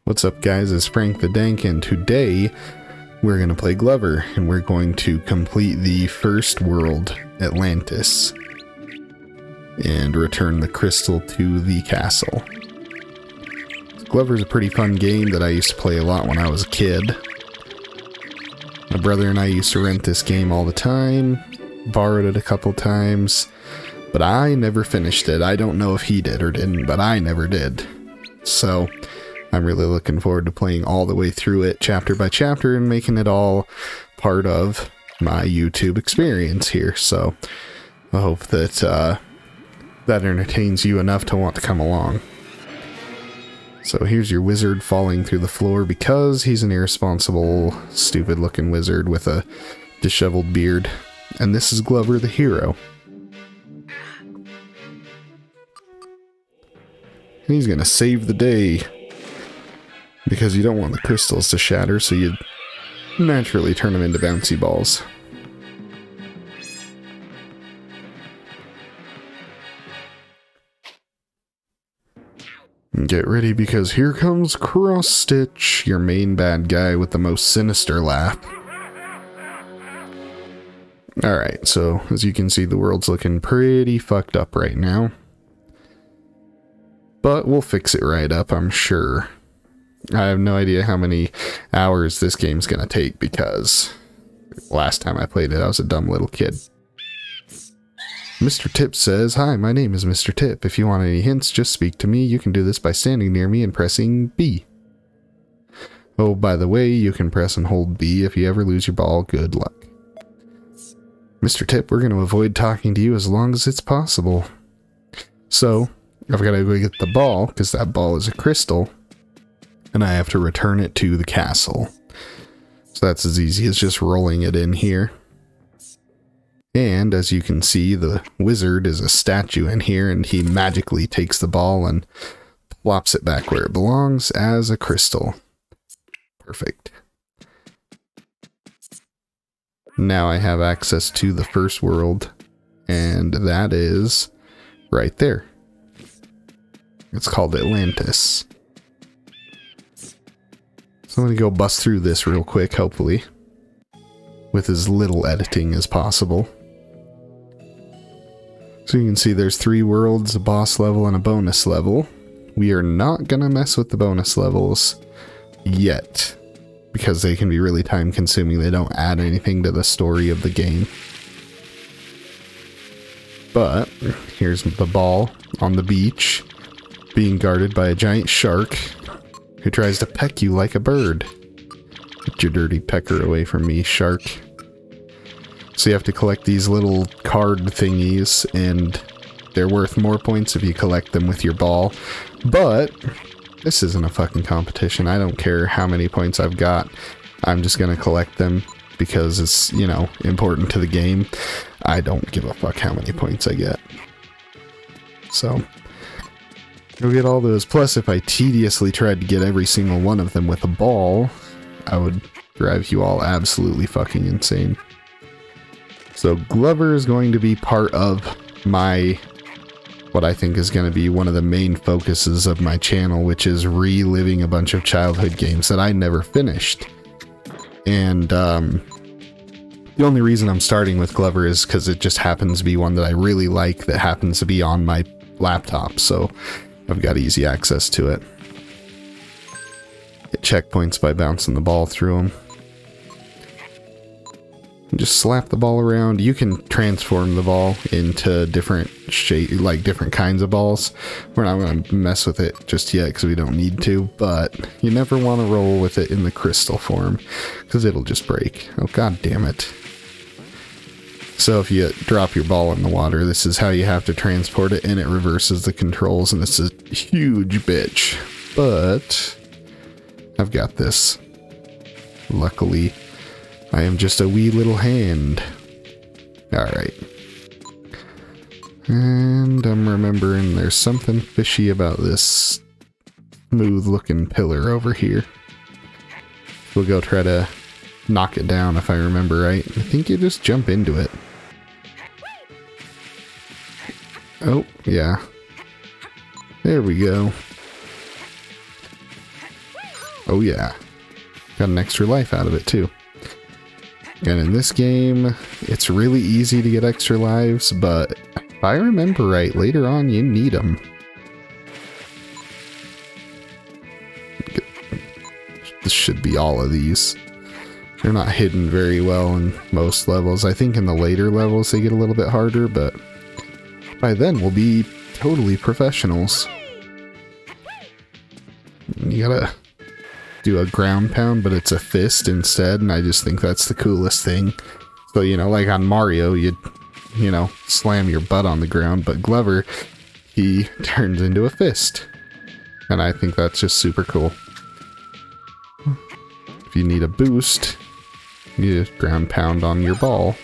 What's up, guys? It's Frank the Dank, and today we're going to play Glover, and we're going to complete the first world, Atlantis, and return the crystal to the castle. Glover's a pretty fun game that I used to play a lot when I was a kid. My brother and I used to rent this game all the time, borrowed it a couple times, but I never finished it. I don't know if he did or didn't, but I never did. So I'm really looking forward to playing all the way through it chapter by chapter and making it all part of my YouTube experience here. So I hope that that entertains you enough to want to come along. So here's your wizard falling through the floor because he's an irresponsible, stupid looking wizard with a disheveled beard. And this is Glover the hero. And he's gonna save the day, because you don't want the crystals to shatter, so you naturally turn them into bouncy balls. And get ready, because here comes Cross Stitch, your main bad guy with the most sinister laugh. Alright, so as you can see, the world's looking pretty fucked up right now. But we'll fix it right up, I'm sure. I have no idea how many hours this game's gonna take, because last time I played it, I was a dumb little kid. Mr. Tip says, "Hi, my name is Mr. Tip. If you want any hints, just speak to me. You can do this by standing near me and pressing B. Oh, by the way, you can press and hold B if you ever lose your ball. Good luck." Mr. Tip, we're going to avoid talking to you as long as it's possible. So, I've got to go get the ball, because that ball is a crystal, and I have to return it to the castle. So that's as easy as just rolling it in here. And as you can see, the wizard is a statue in here, and he magically takes the ball and plops it back where it belongs as a crystal. Perfect. Now I have access to the first world, and that is right there. It's called Atlantis. So I'm going to go bust through this real quick, hopefully, with as little editing as possible. So you can see there's 3 worlds, a boss level and a bonus level. We are not going to mess with the bonus levels yet, because they can be really time consuming. They don't add anything to the story of the game. But here's the ball on the beach, being guarded by a giant shark who tries to peck you like a bird. Get your dirty pecker away from me, shark. So you have to collect these little card thingies, and they're worth more points if you collect them with your ball. But this isn't a fucking competition. I don't care how many points I've got. I'm just gonna collect them because it's, you know, important to the game. I don't give a fuck how many points I get. So go get all those. Plus, if I tediously tried to get every single one of them with a ball, I would drive you all absolutely fucking insane. So Glover is going to be part of my, what I think is going to be one of the main focuses of my channel, which is reliving a bunch of childhood games that I never finished. And the only reason I'm starting with Glover is because it just happens to be one that I really like, that happens to be on my laptop, so I've got easy access to it. Get checkpoints by bouncing the ball through them. Just slap the ball around. You can transform the ball into different shape, like different kinds of balls. We're not going to mess with it just yet because we don't need to, but you never want to roll with it in the crystal form because it'll just break. Oh, god damn it. So if you drop your ball in the water, this is how you have to transport it, and it reverses the controls, and it's a huge bitch. But I've got this. Luckily, I am just a wee little hand. Alright. And I'm remembering there's something fishy about this smooth looking pillar over here. We'll go try to knock it down if I remember right. I think you just jump into it. Oh, yeah. There we go. Oh yeah. Got an extra life out of it too. And in this game, it's really easy to get extra lives, but if I remember right, later on you need them. This should be all of these. They're not hidden very well in most levels. I think in the later levels they get a little bit harder, but by then we'll be totally professionals. You gotta do a ground pound, but it's a fist instead, and I just think that's the coolest thing. So, you know, like on Mario, you know, slam your butt on the ground, but Glover, he turns into a fist. And I think that's just super cool. If you need a boost, you ground pound on your ball,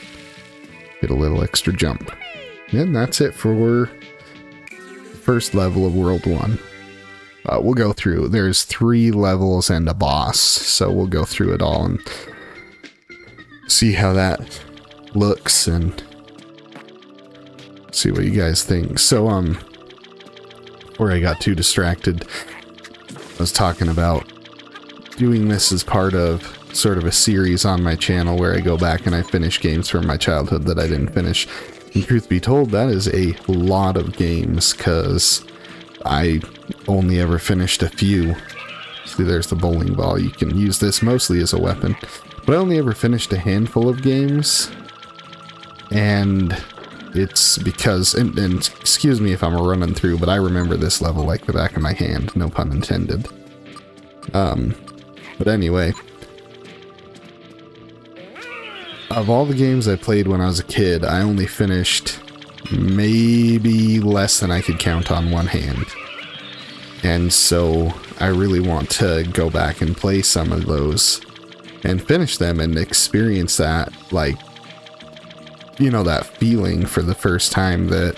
get a little extra jump. And that's it for the first level of World 1. We'll go through. There's 3 levels and a boss, so we'll go through it all and see how that looks and see what you guys think. So, before I got too distracted, I was talking about doing this as part of sort of a series on my channel where I go back and I finish games from my childhood that I didn't finish. And truth be told, that is a lot of games, because I only ever finished a few. See, there's the bowling ball. You can use this mostly as a weapon. But I only ever finished a handful of games. And it's because, and excuse me if I'm running through, but I remember this level like the back of my hand, no pun intended. But anyway, of all the games I played when I was a kid, I only finished maybe less than I could count on one hand. And so I really want to go back and play some of those and finish them and experience that, like, you know, that feeling for the first time that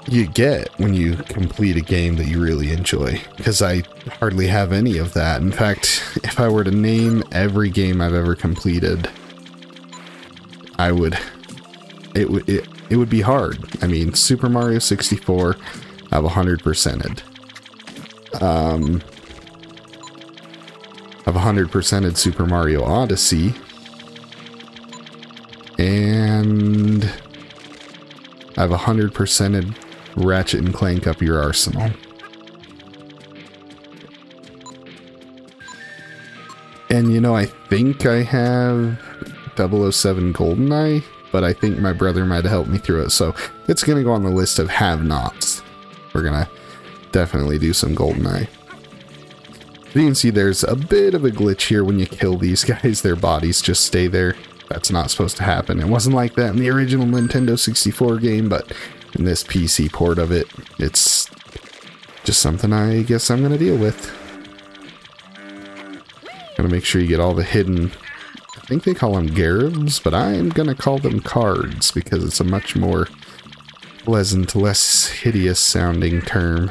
you get when you complete a game that you really enjoy, because I hardly have any of that. In fact, if I were to name every game I've ever completed, it would be hard. I mean, Super Mario 64, I've 100%ed. I've 100%ed Super Mario Odyssey, and I've 100%ed Ratchet and Clank Up Your Arsenal. And you know, I think I have 007 GoldenEye, but I think my brother might have helped me through it, so it's gonna go on the list of have-nots. We're gonna definitely do some GoldenEye. You can see there's a bit of a glitch here when you kill these guys. Their bodies just stay there. That's not supposed to happen. It wasn't like that in the original Nintendo 64 game, but in this PC port of it, it's just something I guess I'm gonna deal with. Gotta make sure you get all the hidden, I think they call them garibs, but I'm gonna call them cards because it's a much more pleasant, less hideous sounding term.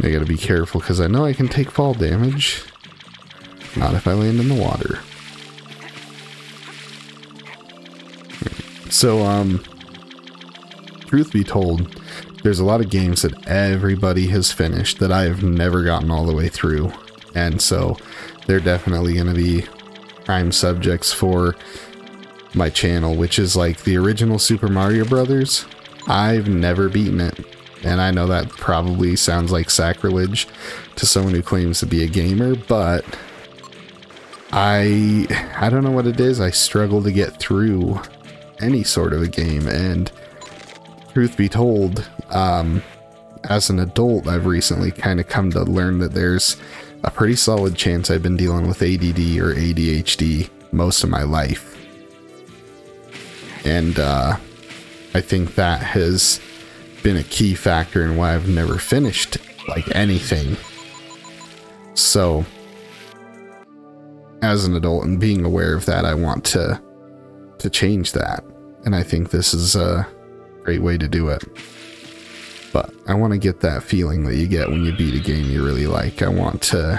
I gotta be careful because I know I can take fall damage. Not if I land in the water. So, truth be told, there's a lot of games that everybody has finished that I have never gotten all the way through. And so, they're definitely going to be prime subjects for my channel, which is like the original Super Mario Brothers. I've never beaten it. And I know that probably sounds like sacrilege to someone who claims to be a gamer, but I don't know what it is. I struggle to get through any sort of a game, and truth be told, as an adult, I've recently kind of come to learn that there's a pretty solid chance I've been dealing with ADD or ADHD most of my life. And I think that has been a key factor in why I've never finished like anything. So as an adult and being aware of that, I want to change that, and I think this is a great way to do it. But I want to get that feeling that you get when you beat a game you really like. I want to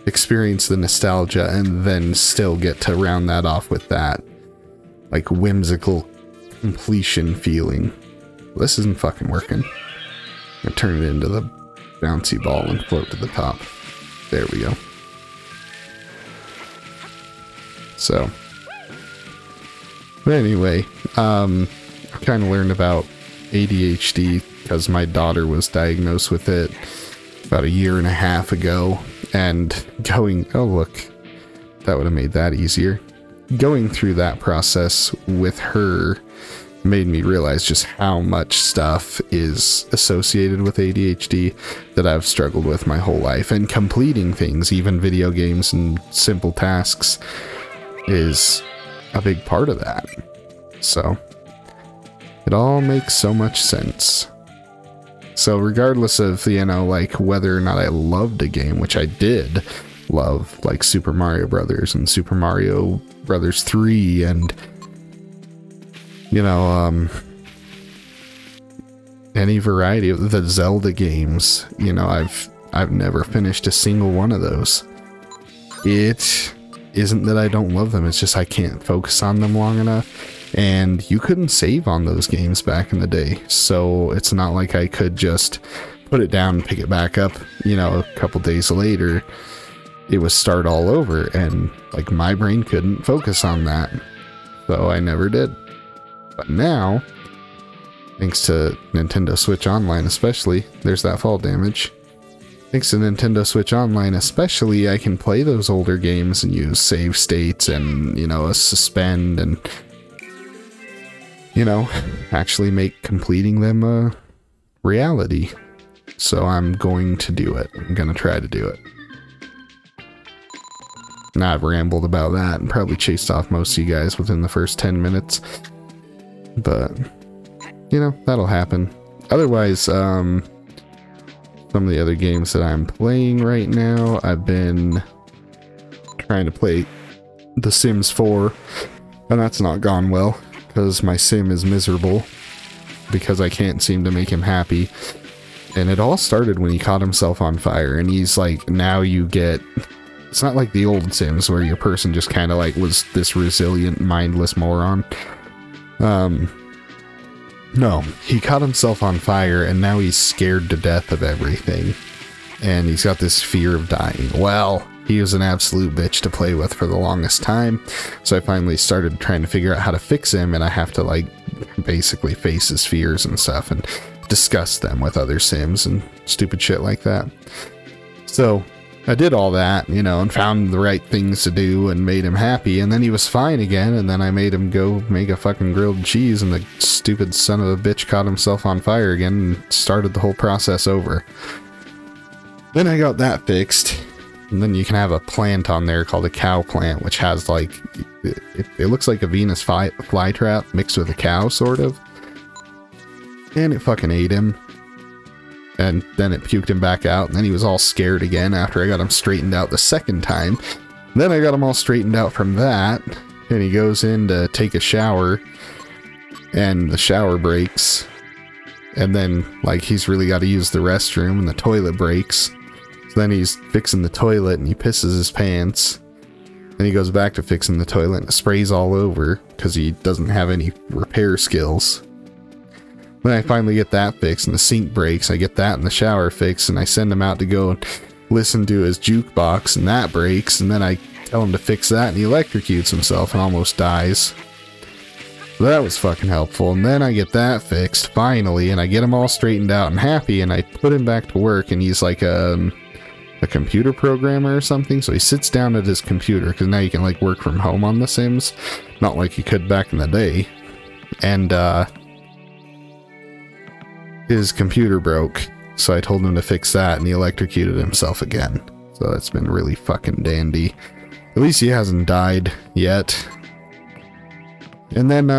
experience the nostalgia and then still get to round that off with that like whimsical completion feeling. This isn't fucking working. I turn it into the bouncy ball and float to the top. There we go. So, but anyway, I kind of learned about ADHD because my daughter was diagnosed with it about 1.5 years ago, and oh look, that would have made that easier. Going through that process with her made me realize just how much stuff is associated with ADHD that I've struggled with my whole life, and completing things, even video games and simple tasks, is a big part of that. So it all makes so much sense. So regardless of, you know, like whether or not I loved a game, which I did love, like Super Mario Brothers and Super Mario Brothers 3, and you know, any variety of the Zelda games, you know, I've never finished a single one of those. It isn't that I don't love them, it's just I can't focus on them long enough. And you couldn't save on those games back in the day, so it's not like I could just put it down and pick it back up, you know, a couple days later. It was start all over, and like my brain couldn't focus on that, so I never did. But now, thanks to Nintendo Switch Online especially, there's that fall damage. Thanks to Nintendo Switch Online especially, I can play those older games and use save states and, you know, suspend and, you know, actually make completing them a reality. So I'm going to do it. I'm going to try to do it. Now I've rambled about that and probably chased off most of you guys within the first 10 minutes. But, you know, that'll happen. Otherwise, some of the other games that I'm playing right now, I've been trying to play The Sims 4, and that's not gone well, because my sim is miserable, because I can't seem to make him happy. And it all started when he caught himself on fire, and he's like, now you get... It's not like the old Sims, where your person just kind of like was this resilient, mindless moron. No, he caught himself on fire, and now he's scared to death of everything. And he's got this fear of dying. Well, he was an absolute bitch to play with for the longest time, so I finally started trying to figure out how to fix him, and I have to, like, basically face his fears and stuff, and discuss them with other Sims, and stupid shit like that. So I did all that, you know, and found the right things to do and made him happy, and then he was fine again, and then I made him go make a fucking grilled cheese, and the stupid son of a bitch caught himself on fire again and started the whole process over. Then I got that fixed, and then you can have a plant on there called a cow plant, which has like, it looks like a Venus flytrap mixed with a cow, sort of. And it fucking ate him. And then it puked him back out, and then he was all scared again after I got him straightened out the second time. Then I got him all straightened out from that, and he goes in to take a shower, and the shower breaks, and then, like, he's really got to use the restroom, and the toilet breaks. So then he's fixing the toilet, and he pisses his pants. Then he goes back to fixing the toilet, and it sprays all over, because he doesn't have any repair skills. Then I finally get that fixed, and the sink breaks. I get that in the shower fixed, and I send him out to go and listen to his jukebox, and that breaks, and then I tell him to fix that, and he electrocutes himself and almost dies. So that was fucking helpful. And then I get that fixed, finally, and I get him all straightened out and happy, and I put him back to work, and he's like a computer programmer or something, so he sits down at his computer, because now you can, like, work from home on The Sims, not like you could back in the day. And, his computer broke, so I told him to fix that, and he electrocuted himself again. So it's been really fucking dandy. At least he hasn't died yet. And then,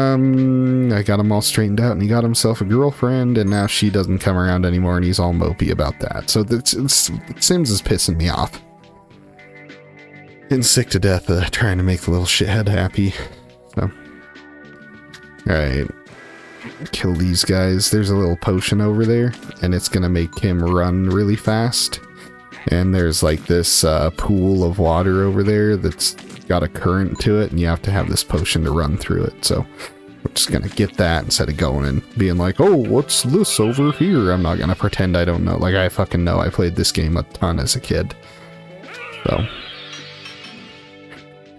I got him all straightened out, and he got himself a girlfriend, and now she doesn't come around anymore, and he's all mopey about that. So Sims is pissing me off. Getting sick to death of trying to make the little shithead happy. So, alright. Kill these guys. There's a little potion over there, and it's gonna make him run really fast. And there's like this pool of water over there that's got a current to it, and you have to have this potion to run through it. So I'm just gonna get that instead of going and being like, oh, what's this over here? I'm not gonna pretend I don't know. Like, I fucking know. I played this game a ton as a kid. So,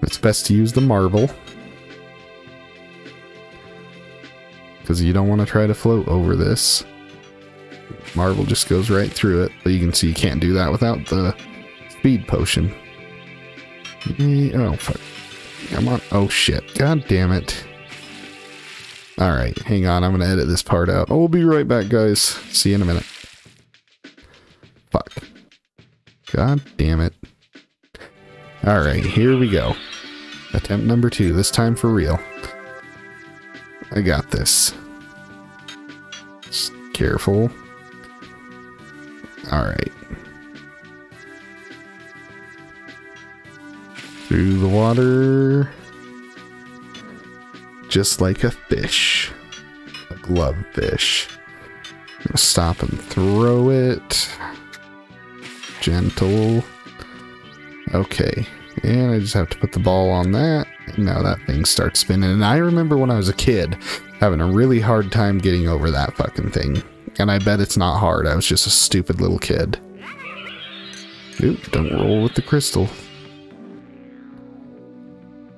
it's best to use the marble. Because you don't want to try to float over this. Marble just goes right through it. But you can see you can't do that without the speed potion. Oh, fuck. Come on. Oh, shit. God damn it. Alright, hang on. I'm going to edit this part out. Oh, we'll be right back, guys. See you in a minute. Fuck. God damn it. Alright, here we go. Attempt number 2. This time for real. I got this. Just careful. Alright. Through the water. Just like a fish. A glove fish. I'm gonna stop and throw it. Gentle. Okay. And I just have to put the ball on that. And now that thing starts spinning. And I remember when I was a kid having a really hard time getting over that fucking thing. And I bet it's not hard. I was just a stupid little kid. Oop, don't roll with the crystal.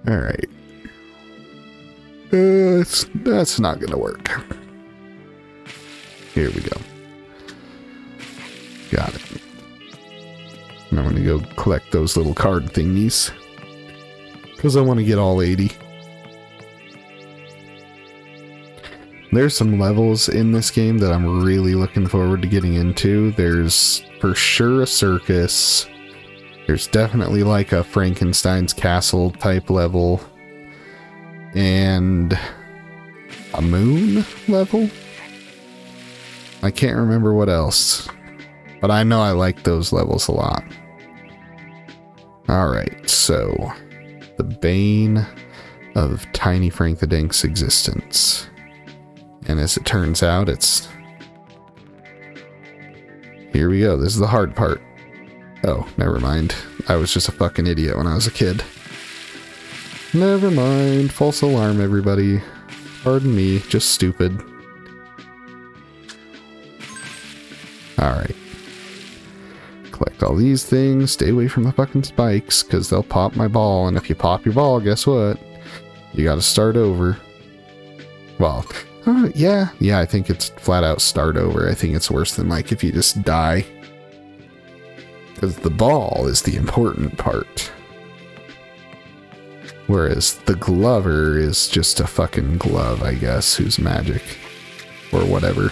Alright. That's not gonna work. Here we go. Got it. And I'm gonna go collect those little card thingies. Because I want to get all 80. There's some levels in this game that I'm really looking forward to getting into. There's for sure a circus. There's definitely like a Frankenstein's castle type level. And a moon level? I can't remember what else. But I know I like those levels a lot. Alright, so the bane of Tiny Frank the Dank's existence. And as it turns out, it's... Here we go, this is the hard part. Oh, never mind. I was just a fucking idiot when I was a kid. Never mind. False alarm, everybody. Pardon me, just stupid. Alright. Collect all these things. Stay away from the fucking spikes, because they'll pop my ball. And if you pop your ball, guess what? You gotta start over. Well, yeah, I think it's flat out start over. I think it's worse than like if you just die. Because the ball is the important part. Whereas the glover is just a fucking glove, I guess, who's magic. Or whatever.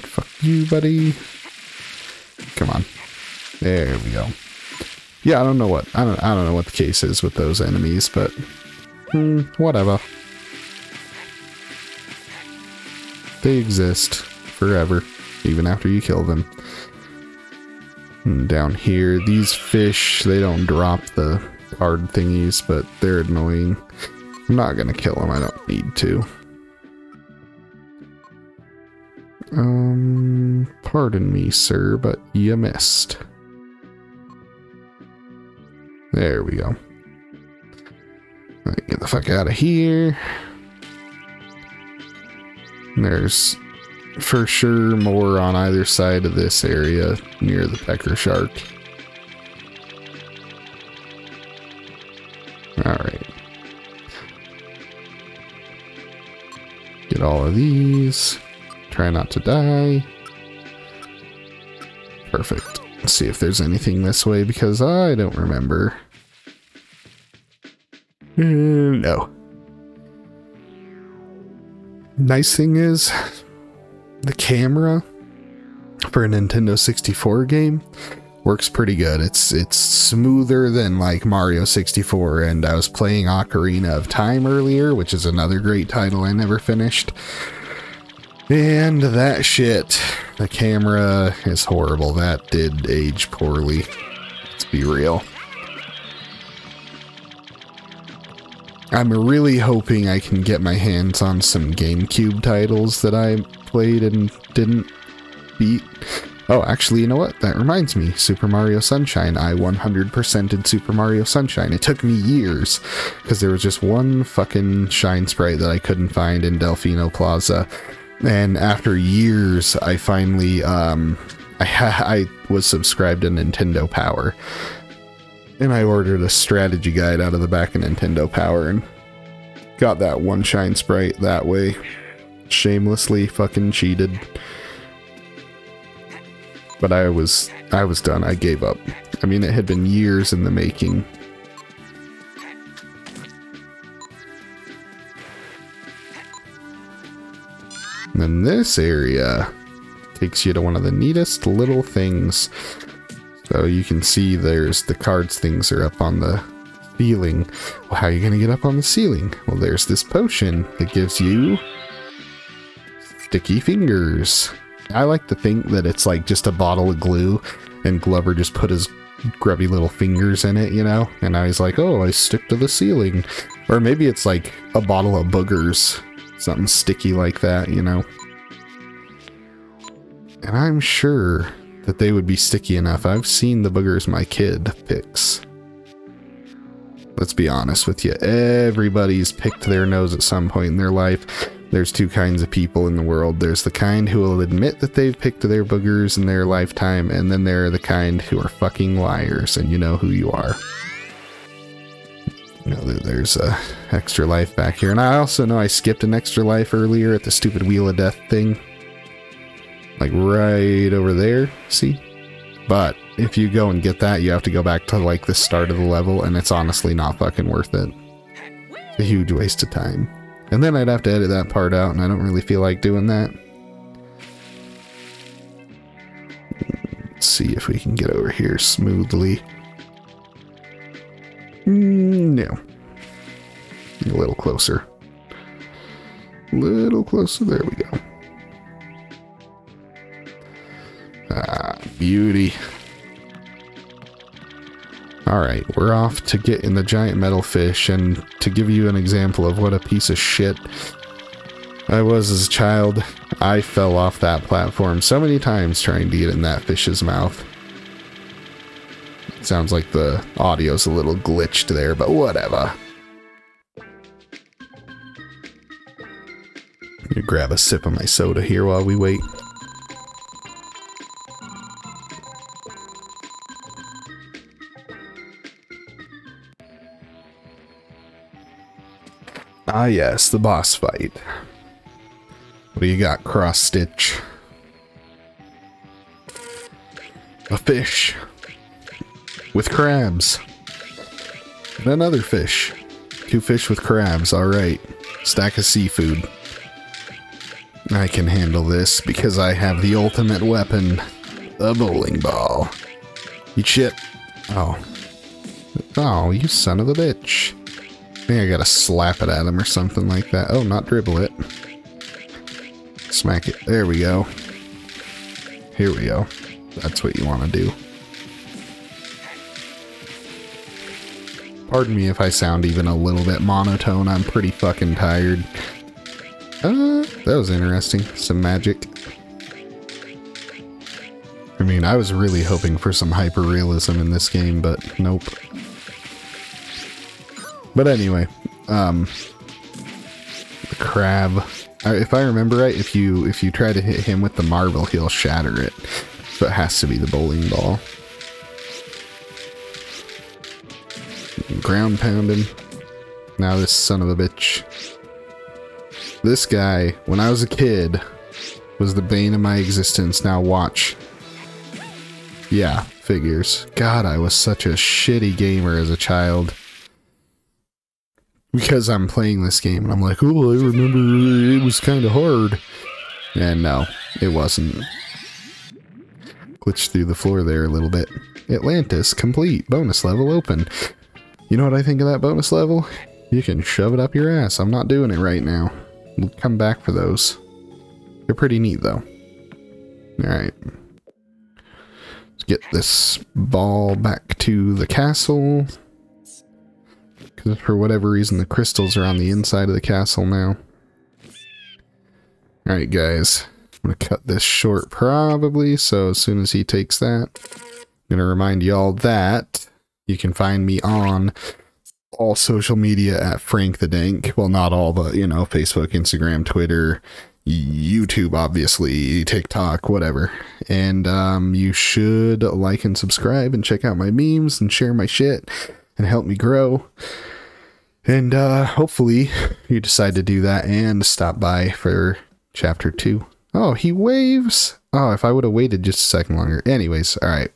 Fuck you, buddy. Come on. There we go. Yeah, I don't know what the case is with those enemies, but whatever. They exist forever, even after you kill them. And down here, these fish, they don't drop the card thingies, but they're annoying. I'm not gonna kill them, I don't need to. Pardon me, sir, but you missed. There we go. Alright, get the fuck out of here. There's for sure more on either side of this area near the pecker shark. Alright. Get all of these. Try not to die. Perfect. Let's see if there's anything this way because I don't remember. No. Nice thing is, the camera for a Nintendo 64 game works pretty good. It's smoother than like Mario 64, and I was playing Ocarina of Time earlier, which is another great title I never finished. And that shit, the camera is horrible. That did age poorly. Let's be real. I'm really hoping I can get my hands on some GameCube titles that I played and didn't beat. Oh, actually, you know what? That reminds me. Super Mario Sunshine. I 100%ed Super Mario Sunshine. It took me years, because there was just one fucking Shine Sprite that I couldn't find in Delfino Plaza. And after years, I finally, I was subscribed to Nintendo Power. And I ordered a strategy guide out of the back of Nintendo Power and got that one Shine Sprite that way. Shamelessly fucking cheated. But I was done. I gave up. I mean, it had been years in the making. And then this area takes you to one of the neatest little things. So you can see there's the cards things are up on the ceiling. Well, how are you going to get up on the ceiling? Well, there's this potion that gives you sticky fingers. I like to think that it's like just a bottle of glue and Glover just put his grubby little fingers in it, you know? And now he's like, oh, I stick to the ceiling. Or maybe it's like a bottle of boogers. Something sticky like that, you know? And I'm sure that they would be sticky enough. I've seen the boogers my kid picks. Let's be honest with you. Everybody's picked their nose at some point in their life. There's two kinds of people in the world. There's the kind who will admit that they've picked their boogers in their lifetime, and then there are the kind who are fucking liars, and you know who you are. You know, there's a extra life back here. And I also know I skipped an extra life earlier at the stupid Wheel of Death thing. Like right over there, see? But if you go and get that, you have to go back to like the start of the level, and it's honestly not fucking worth it. It's a huge waste of time. And then I'd have to edit that part out, and I don't really feel like doing that. Let's see if we can get over here smoothly. No. A little closer. A little closer. There we go. Ah, beauty. Alright, we're off to get in the giant metal fish, and to give you an example of what a piece of shit I was as a child, I fell off that platform so many times trying to get in that fish's mouth. It sounds like the audio's a little glitched there, but whatever. You grab a sip of my soda here while we wait. Ah yes, the boss fight. What do you got, Cross Stitch? A fish. With crabs. And another fish. Two fish with crabs, alright. Stack of seafood. I can handle this because I have the ultimate weapon. A bowling ball. Eat shit. Oh. Oh, you son of a bitch. I think I gotta slap it at him or something like that. Oh, not dribble it. Smack it. There we go. Here we go. That's what you want to do. Pardon me if I sound even a little bit monotone. I'm pretty fucking tired. That was interesting. Some magic. I mean, I was really hoping for some hyper-realism in this game, but nope. But anyway, the crab. If I remember right, if you try to hit him with the marble, he'll shatter it. So it has to be the bowling ball. Ground pound him. Now this son of a bitch. This guy, when I was a kid, was the bane of my existence. Now watch. Yeah, figures. God, I was such a shitty gamer as a child. Because I'm playing this game and I'm like, oh, I remember it was kind of hard. And no, it wasn't. Glitched through the floor there a little bit. Atlantis, complete. Bonus level open. You know what I think of that bonus level? You can shove it up your ass. I'm not doing it right now. We'll come back for those. They're pretty neat though. Alright. Let's get this ball back to the castle. Because for whatever reason the crystals are on the inside of the castle now. Alright guys. I'm going to cut this short probably, so as soon as he takes that, I'm going to remind y'all that you can find me on all social media at Frank the Dank. Well, not all, but, you know, Facebook, Instagram, Twitter, YouTube, obviously, TikTok, whatever. And you should like and subscribe and check out my memes and share my shit and help me grow. And hopefully you decide to do that and stop by for chapter 2. Oh, he waves. Oh, if I would have waited just a second longer. Anyways, all right.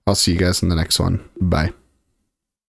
I'll see you guys in the next one. Bye.